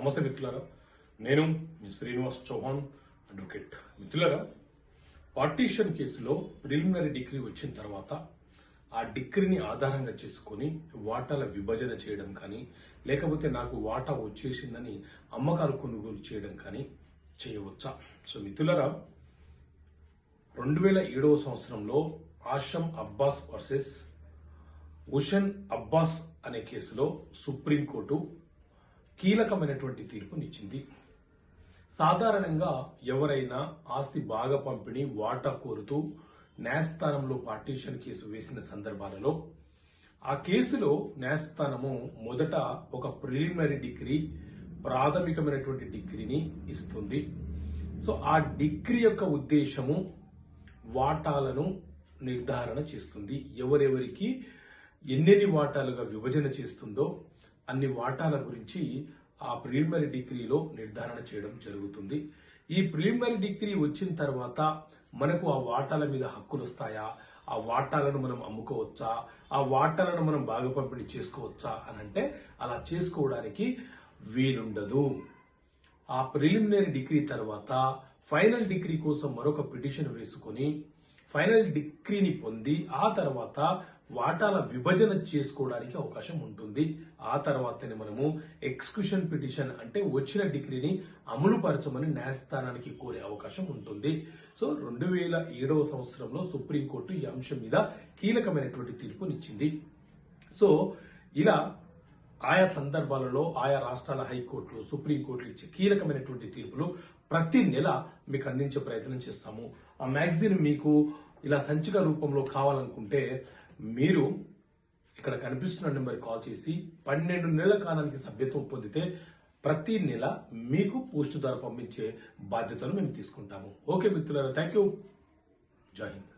నమస్తే మిత్రులారా, నేను మీ శ్రీనివాస్ చౌహాన్ అడ్వకేట్. మిత్రులారా, పార్టీషన్ కేసులో ప్రిలిమినరీ డిగ్రీ వచ్చిన తర్వాత ఆ డిగ్రీని ఆధారంగా చేసుకొని వాటాల విభజన చేయడం కానీ, లేకపోతే నాకు వాటా వచ్చేసిందని అమ్మకాలు కొనుగోలు చేయడం కానీ చేయవచ్చా? సో మిత్రులారా, 2007వ సంవత్సరంలో ఆషమ్ అబ్బాస్ వర్సెస్ హుషన్ అబ్బాస్ అనే కేసులో సుప్రీంకోర్టు కీలకమైనటువంటి తీర్పునిచ్చింది. సాధారణంగా ఎవరైనా ఆస్తి బాగా పంపిణీ వాటా కోరుతూ న్యాయస్థానంలో పార్టీషన్ కేసు వేసిన సందర్భాలలో ఆ కేసులో న్యాయస్థానము మొదట ఒక ప్రిలిమినరీ డిగ్రీ, ప్రాథమికమైనటువంటి డిగ్రీని ఇస్తుంది. సో ఆ డిగ్రీ యొక్క ఉద్దేశము వాటాలను నిర్ధారణ చేస్తుంది. ఎవరెవరికి ఎన్నెన్ని వాటాలుగా విభజన చేస్తుందో అన్ని వాటాల గురించి ఆ ప్రిలిమినరీ డిగ్రీలో నిర్ధారణ చేయడం జరుగుతుంది. ఈ ప్రిలిమినరీ డిగ్రీ వచ్చిన తర్వాత మనకు ఆ వాటాల మీద హక్కులు వస్తాయా, ఆ వాటాలను మనం అమ్ముకోవచ్చా, ఆ వాటాలను మనం బాగా పంపిణీ చేసుకోవచ్చా అని అంటే అలా చేసుకోవడానికి వీలుండదు. ఆ ప్రిలిమినరీ డిగ్రీ తర్వాత ఫైనల్ డిగ్రీ కోసం మరొక పిటిషన్ వేసుకొని ఫైనల్ డిగ్రీని పొంది ఆ తర్వాత వాటాల విభజన చేసుకోవడానికి అవకాశం ఉంటుంది. ఆ తర్వాతనే మనము ఎక్స్క్యూషన్ పిటిషన్ అంటే వచ్చిన డిగ్రీని అమలుపరచమని న్యాయస్థానానికి కోరే అవకాశం ఉంటుంది. సో 2007వ సంవత్సరంలో సుప్రీంకోర్టు ఈ అంశం మీద కీలకమైనటువంటి తీర్పునిచ్చింది. సో ఇలా ఆయా సందర్భాలలో ఆయా రాష్ట్రాల హైకోర్టులు, సుప్రీంకోర్టులు ఇచ్చే కీలకమైనటువంటి తీర్పులు ప్రతి నెల మీకు అందించే ప్రయత్నం చేస్తాము. ఆ మ్యాగజైన్ మీకు ఇలా సంచిక రూపంలో కావాలనుకుంటే మీరు ఇక్కడ కనిపిస్తున్న నెంబర్కి కాల్ చేసి 12 నెలల కాలానికి సభ్యత్వం పొందితే ప్రతి నెల మీకు పోస్టు ద్వారా పంపించే బాధ్యతను మేము తీసుకుంటాము. ఓకే మిత్రులారా, థ్యాంక్ యూ. జై హింద్.